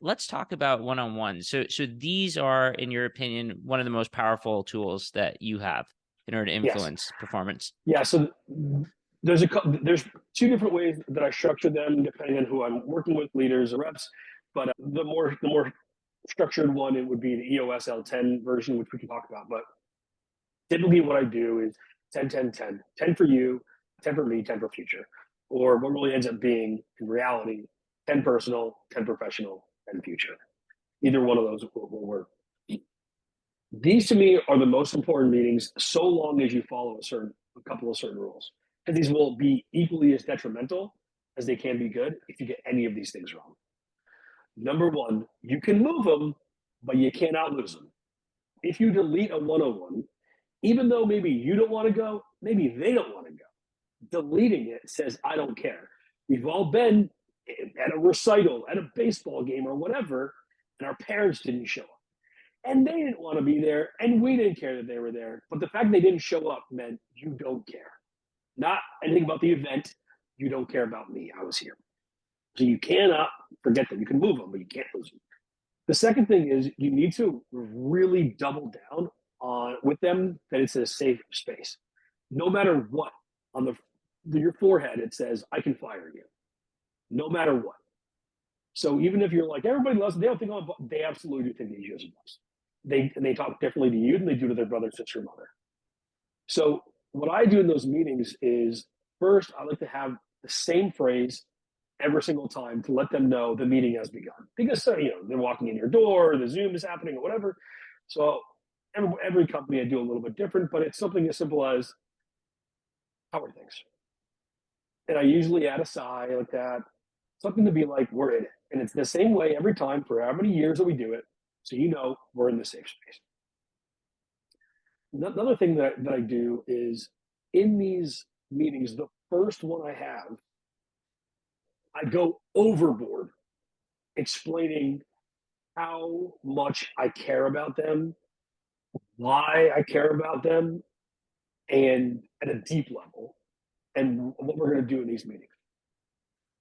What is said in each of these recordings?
let's talk about one-on-ones. So these are, in your opinion, one of the most powerful tools that you have in order to Yes. influence performance. Yeah. So there's two different ways that I structure them depending on who I'm working with, leaders or reps. But the more structured one, it would be the EOS L10 version, which we can talk about. But typically what I do is 10, 10, 10. 10 for you, 10 for me, 10 for future. Or what really ends up being in reality, 10 personal, 10 professional, and future. Either one of those will work. These to me are the most important meetings so long as you follow a couple of certain rules. And these will be equally as detrimental as they can be good if you get any of these things wrong. Number one, you can move them, but you cannot lose them. If you delete a 101, even though maybe you don't want to go, maybe they don't want to go. Deleting it says, I don't care. We've all been at a recital, at a baseball game or whatever, and our parents didn't show up. And they didn't want to be there, and we didn't care that they were there. But the fact they didn't show up meant you don't care. Not anything about the event. You don't care about me. I was here. So you cannot forget them. You can move them, but you can't lose them. The second thing is you need to really double down on with them that it's a safe space. No matter what, on your forehead it says, I can fire you. No matter what. So even if you're like, everybody loves, they don't think, oh, they absolutely do think they use a boss. They talk differently to you than they do to their brother, sister, mother. So what I do in those meetings is first, I like to have the same phrase every single time to let them know the meeting has begun. Because they're walking in your door, the Zoom is happening, or whatever. So every company I do a little bit different, but it's something as simple as, how are things? And I usually add a sigh like that, something to be like, we're in it. And it's the same way every time for how many years that we do it. So we're in the safe space. Another thing that I do is in these meetings, the first one I have, I go overboard explaining how much I care about them, why I care about them, and at a deep level, and what we're going to do in these meetings.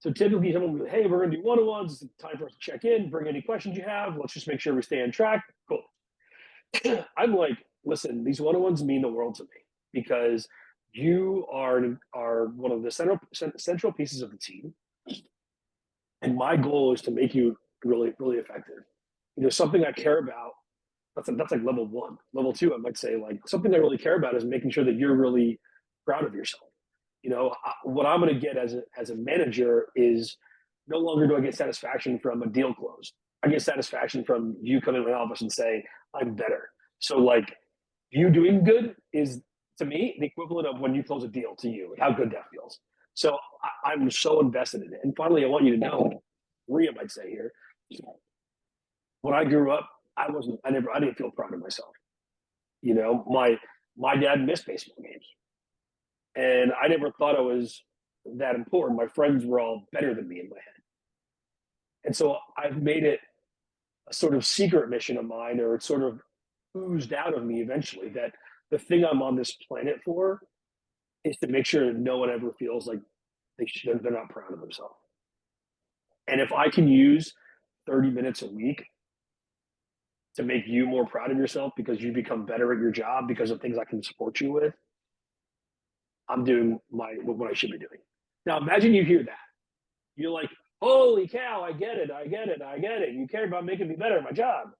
So typically, someone will be like, hey, we're going to do one-on-ones. It's time for us to check in, bring any questions you have. Let's just make sure we stay on track. Cool. I'm like, listen, these one-on-ones mean the world to me because you are one of the central pieces of the team. And my goal is to make you really, really effective. Something I care about, that's like level one. Level two, I might say, like, something I really care about is making sure that you're really proud of yourself. What I'm going to get as a manager is no longer do I get satisfaction from a deal closed. I get satisfaction from you coming to my office and saying, I'm better. So like you doing good is to me the equivalent of when you close a deal to you, how good that feels. So I'm so invested in it. And finally, I want you to know, Rhea might say here, when I grew up, I didn't feel proud of myself. My dad missed baseball games. And I never thought I was that important. My friends were all better than me in my head. And so I've made it a sort of secret mission of mine, or it's sort of oozed out of me eventually, that the thing I'm on this planet for is to make sure that no one ever feels like they're not proud of themselves. And if I can use 30 minutes a week to make you more proud of yourself because you become better at your job because of things I can support you with, I'm doing what I should be doing. Now imagine you hear that. You're like, holy cow, I get it. You care about making me better at my job.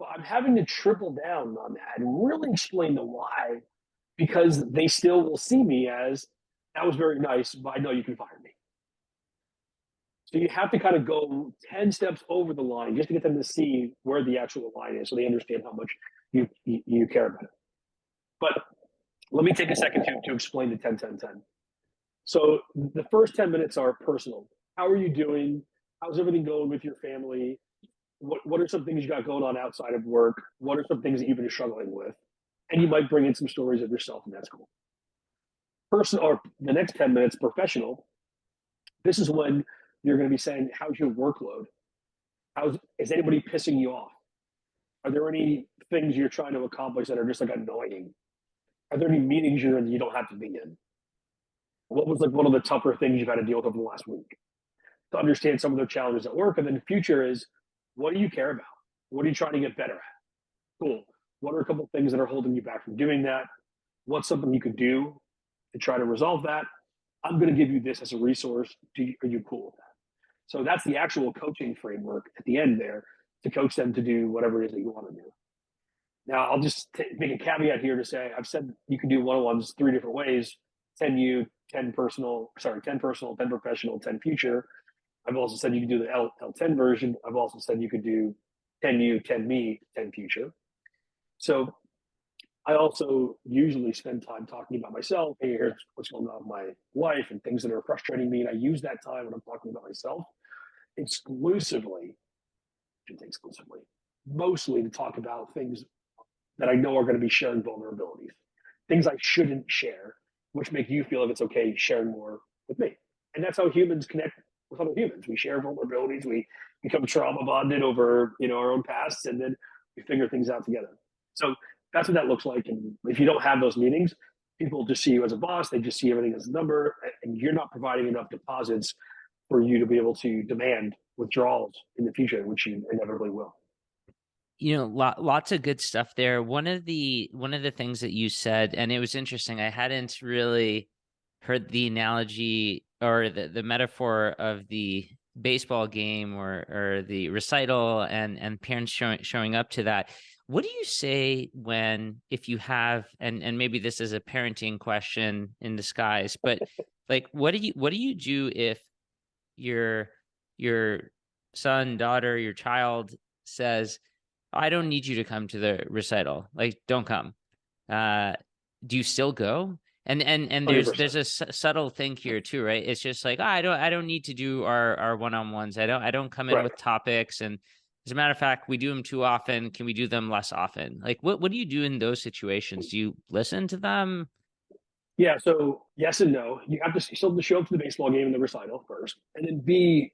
But I'm having to triple down on that and really explain the why, because they still will see me as, that was very nice, but I know you can fire me. So you have to kind of go 10 steps over the line just to get them to see where the actual line is so they understand how much you care about it. But let me take a second to explain the 10, 10, 10. So the first 10 minutes are personal. How are you doing? How's everything going with your family? What are some things you got going on outside of work? What are some things that you've been struggling with? And you might bring in some stories of yourself, and that's cool. Personal, or the next 10 minutes, professional. This is when you're going to be saying, how's your workload? Is anybody pissing you off? Are there any things you're trying to accomplish that are just like annoying? Are there any meetings you're in you don't have to be in? What was like one of the tougher things you've had to deal with over the last week? To understand some of their challenges at work. And then the future is, What do you care about? What are you trying to get better at? Cool. What are a couple things that are holding you back from doing that? What's something you could do to try to resolve that? I'm going to give you this as a resource. Are you cool with that? So that's the actual coaching framework at the end there to coach them to do whatever it is that you want to do. Now, I'll just make a caveat here to say I've said you can do one-on-ones 3 different ways: 10 you, 10 personal, 10 personal, 10 professional, 10 future. I've also said you can do the L10 version. I've also said you could do 10 you, 10 me, 10 future. So I also usually spend time talking about myself. Hey, here's what's going on in my life and things that are frustrating me. And I use that time when I'm talking about myself exclusively, mostly to talk about things that I know are going to be sharing vulnerabilities, things I shouldn't share, which make you feel if it's okay sharing more with me. And that's how humans connect with other humans. We share vulnerabilities. We become trauma bonded over, our own pasts, and then we figure things out together. So that's what that looks like. And if you don't have those meetings, people just see you as a boss. They just see everything as a number, and you're not providing enough deposits for you to be able to demand withdrawals in the future, which you inevitably will. Lots of good stuff there. One of the things that you said, and it was interesting, I hadn't really heard the analogy or the metaphor of the baseball game or the recital and parents showing up to that. What do you say if you have, and maybe this is a parenting question in disguise, but like what do you do if your son, daughter, your child says, I don't need you to come to the recital. Like, don't come. Do you still go? And there's a subtle thing here too, right? It's just like, I don't need to do our one-on-ones. I don't come in with topics. And as a matter of fact, we do them too often. Can we do them less often? Like, what do you do in those situations? Do you listen to them? Yeah, so yes and no. You have to still show up to the baseball game and the recital first, and then B,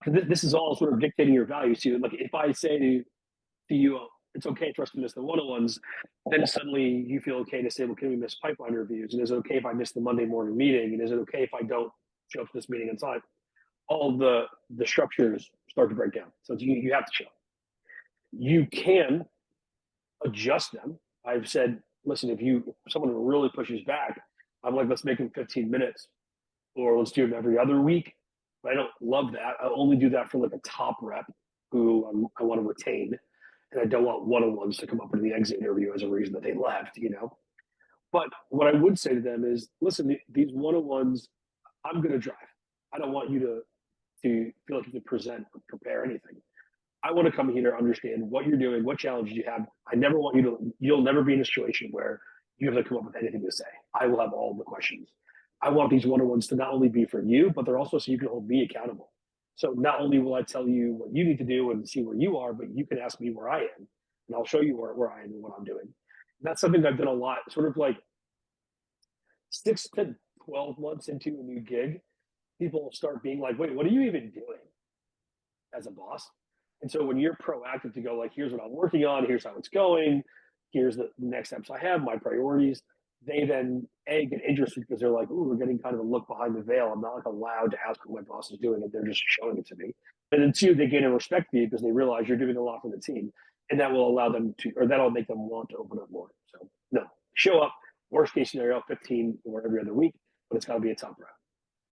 this is all sort of dictating your values to you. Like if I say to you, it's okay for us to miss the one-on-ones, then suddenly you feel okay to say, well, can we miss pipeline reviews? And is it okay if I miss the Monday morning meeting? And is it okay if I don't show up to this meeting on time? All the structures start to break down. So you have to show up. You can adjust them. I've said, listen, if someone really pushes back, I'm like, let's make them 15 minutes, or let's do them every other week. But I don't love that. I only do that for like a top rep who I want to retain, and I don't want one-on-ones to come up in the exit interview as a reason that they left. But what I would say to them is, listen, these one-on-ones, I'm going to drive. I don't want you to feel like you can present or prepare anything. I want to come here to understand what you're doing, what challenges you have. I never want you'll never be in a situation where you have to come up with anything to say. I will have all the questions. I want these one-on-ones to not only be for you, but they're also so you can hold me accountable. So not only will I tell you what you need to do and see where you are, but you can ask me where I am, and I'll show you where I am and what I'm doing. And that's something I've done a lot, sort of like 6 to 12 months into a new gig. People start being like, wait, what are you even doing as a boss? And so when you're proactive to go like, here's what I'm working on, here's how it's going, here's the next steps I have, my priorities, they then get interested because they're like, ooh, we're getting kind of a look behind the veil. I'm not like allowed to ask what my boss is doing, and they're just showing it to me. And then 2, they gain a respect for you because they realize you're doing a lot for the team, and that will allow them to, or that'll make them want to open up more. So no, show up. Worst case scenario, 15 or every other week, but it's got to be a top round.